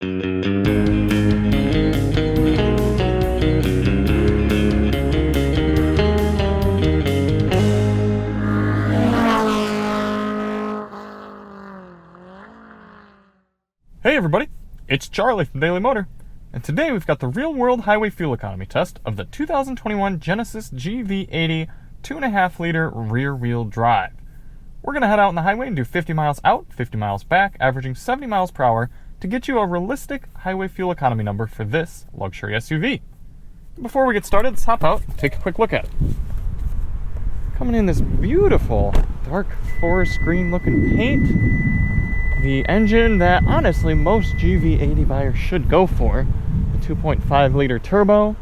Hey everybody, it's Charlie from Daily Motor, and today we've got the real-world highway fuel economy test of the 2021 Genesis GV80 2.5-liter rear-wheel drive. We're going to head out on the highway and do 50 miles out, 50 miles back, averaging 70 miles per hour to get you a realistic highway fuel economy number for this luxury SUV. Before we get started, let's hop out and take a quick look at it. Coming in this beautiful dark forest green looking paint. The engine that honestly most GV80 buyers should go for, the 2.5 liter turbo,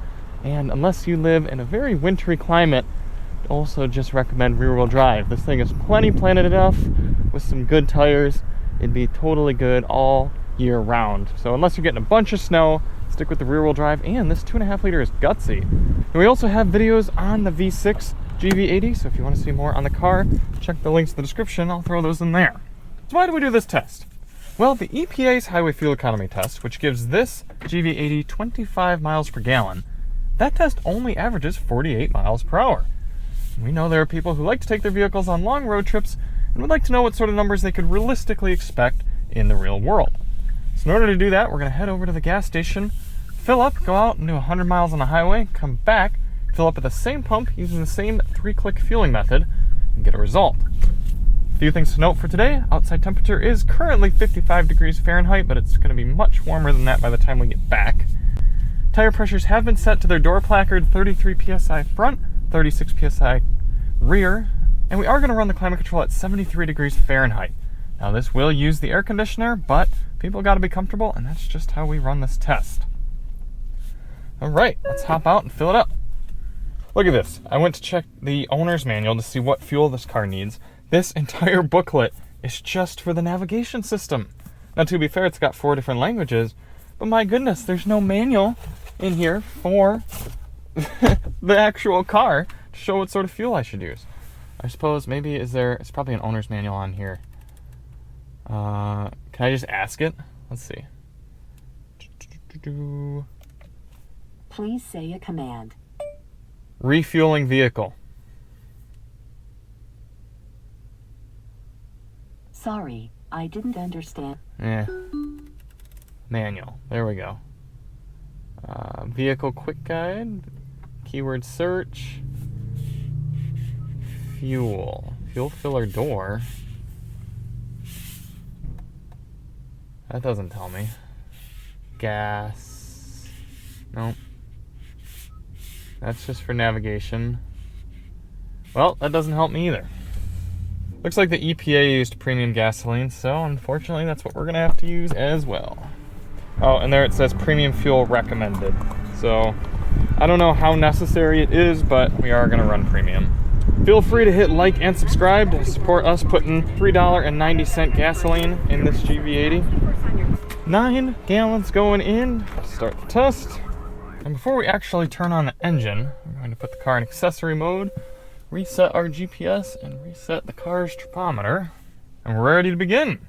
and unless you live in a very wintry climate, also just recommend rear wheel drive. This thing is plenty planted enough with some good tires. It'd be totally good all year round. So unless you're getting a bunch of snow, stick with the rear wheel drive, and this 2.5 liter is gutsy. And we also have videos on the V6 GV80, so if you want to see more on the car, check the links in the description. I'll throw those in there. So why do we do this test? Well, the EPA's highway fuel economy test, which gives this GV80 25 miles per gallon, that test only averages 48 miles per hour. We know there are people who like to take their vehicles on long road trips and would like to know what sort of numbers they could realistically expect in the real world. So in order to do that, we're going to head over to the gas station, fill up, go out and do 100 miles on the highway, come back, fill up at the same pump using the same 3-click fueling method, and get a result. A few things to note for today. Outside temperature is currently 55 degrees Fahrenheit, but it's going to be much warmer than that by the time we get back. Tire pressures have been set to their door placard, 33 psi front, 36 psi rear, and we are going to run the climate control at 73 degrees Fahrenheit. Now this will use the air conditioner, but people got to be comfortable, and that's just how we run this test. Alright, let's hop out and fill it up. Look at this. I went to check the owner's manual to see what fuel this car needs. This entire booklet is just for the navigation system. Now, to be fair, it's got 4 different languages, but my goodness, there's no manual in here for the actual car to show what sort of fuel I should use. I suppose maybe it's probably an owner's manual on here. Can I just ask it? Let's see. Please say a command. Refueling vehicle. Sorry, I didn't understand. Manual. There we go. Vehicle quick guide. Keyword search. Fuel. Fuel filler door. That doesn't tell me. Gas. Nope. That's just for navigation. Well, that doesn't help me either. Looks like the EPA used premium gasoline, so unfortunately that's what we're going to have to use as well. Oh, and there it says premium fuel recommended. So I don't know how necessary it is, but we are going to run premium. Feel free to hit like and subscribe to support us putting $3.90 gasoline in this GV80. 9 gallons going in. Start the test. And before we actually turn on the engine, we're going to put the car in accessory mode, reset our GPS, and reset the car's tripometer, and we're ready to begin.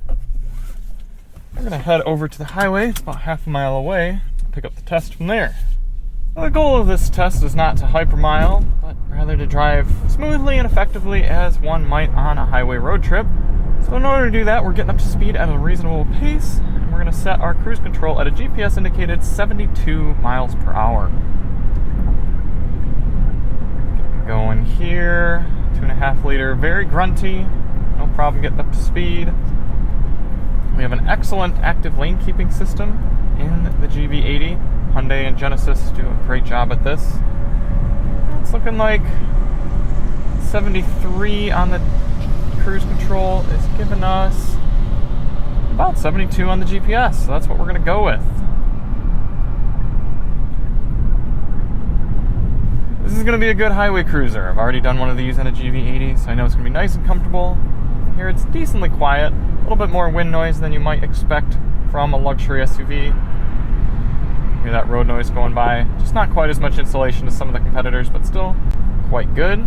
We're going to head over to the highway. It's about half a mile away. Pick up the test from there. Well, the goal of this test is not to hypermile, but rather to drive smoothly and effectively as one might on a highway road trip. So in order to do that, we're getting up to speed at a reasonable pace, and we're going to set our cruise control at a GPS indicated 72 miles per hour. Going here, 2.5 liter, very grunty, no problem getting up to speed. We have an excellent active lane keeping system in the GV80. Hyundai and Genesis do a great job at this. It's looking like 73 on the cruise control is giving us about 72 on the GPS, so that's what we're going to go with. This is going to be a good highway cruiser. I've already done one of these in a GV80, so I know it's going to be nice and comfortable. Here it's decently quiet, a little bit more wind noise than you might expect from a luxury SUV. Hear that road noise going by. Just not quite as much insulation as some of the competitors, but still quite good.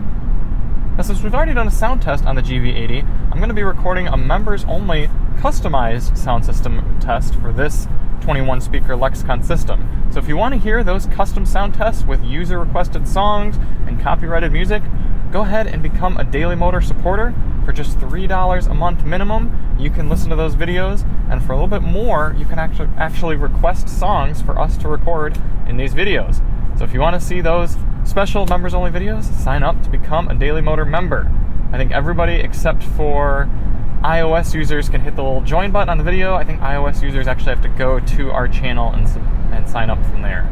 Now, since we've already done a sound test on the GV80, I'm going to be recording a members-only customized sound system test for this 21 speaker Lexicon system. So if you want to hear those custom sound tests with user requested songs and copyrighted music, go ahead and become a Daily Motor supporter. For just $3 a month minimum, you can listen to those videos, and for a little bit more, you can actually request songs for us to record in these videos. So if you want to see those special members-only videos, sign up to become a Daily Motor member. I think everybody except for iOS users can hit the little join button on the video. I think iOS users actually have to go to our channel and sign up from there.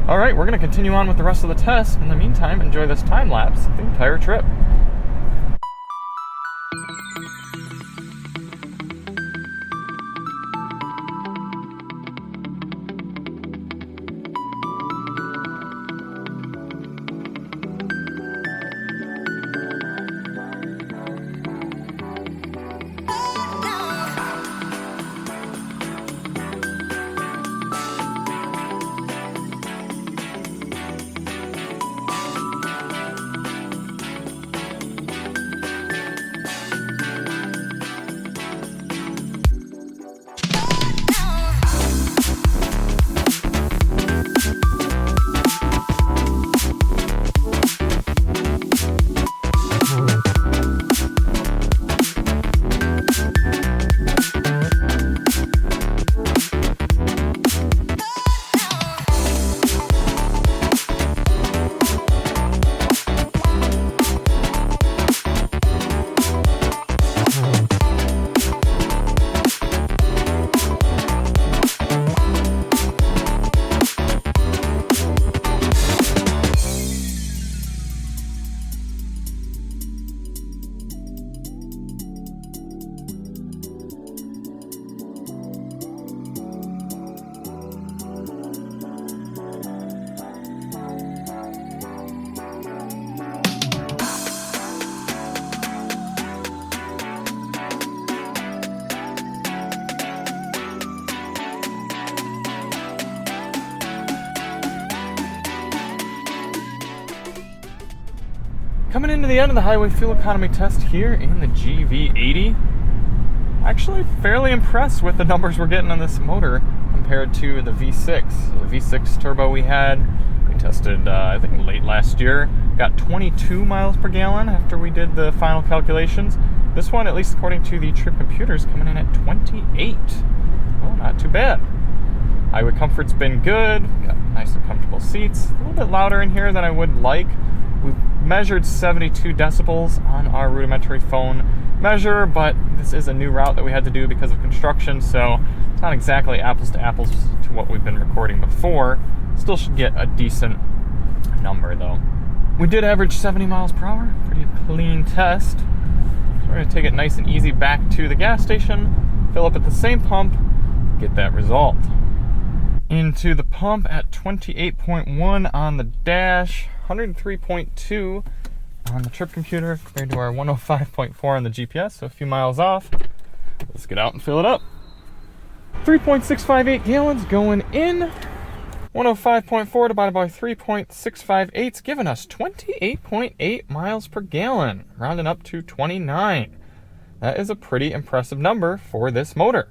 Alright, we're going to continue on with the rest of the test. In the meantime, enjoy this time lapse of the entire trip. Coming into the end of the highway fuel economy test here in the GV80. Actually fairly impressed with the numbers we're getting on this motor compared to the V6. So the V6 turbo we tested I think late last year, got 22 miles per gallon after we did the final calculations. This one, at least according to the trip computers, coming in at 28. Well, not too bad. Highway comfort's been good, got nice and comfortable seats. A little bit louder in here than I would like. We've measured 72 decibels on our rudimentary phone measure, but this is a new route that we had to do because of construction, so it's not exactly apples to apples to what we've been recording before. Still should get a decent number though. We did average 70 miles per hour, pretty clean test. So we're gonna take it nice and easy back to the gas station, fill up at the same pump, get that result. Into the pump at 28.1 on the dash, 103.2 on the trip computer compared to our 105.4 on the GPS, so a few miles off. Let's get out and fill it up. 3.658 gallons going in. 105.4 divided by 3.658's giving us 28.8 miles per gallon, rounding up to 29. That is a pretty impressive number for this motor.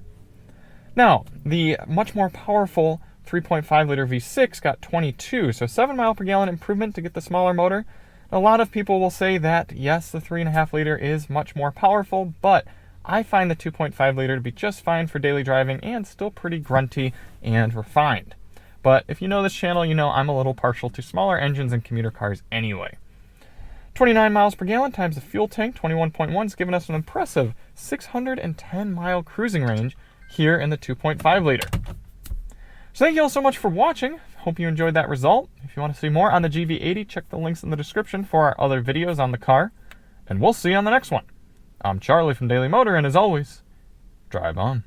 Now, the much more powerful 3.5 liter V6 got 22, so 7 mile per gallon improvement to get the smaller motor. A lot of people will say that, yes, the 3.5 liter is much more powerful, but I find the 2.5 liter to be just fine for daily driving and still pretty grunty and refined. But if you know this channel, you know I'm a little partial to smaller engines in commuter cars anyway. 29 miles per gallon times the fuel tank, 21.1, is giving us an impressive 610 mile cruising range here in the 2.5 liter. So thank you all so much for watching. Hope you enjoyed that result. If you want to see more on the GV80, check the links in the description for our other videos on the car. And we'll see you on the next one. I'm Charlie from Daily Motor, and as always, drive on.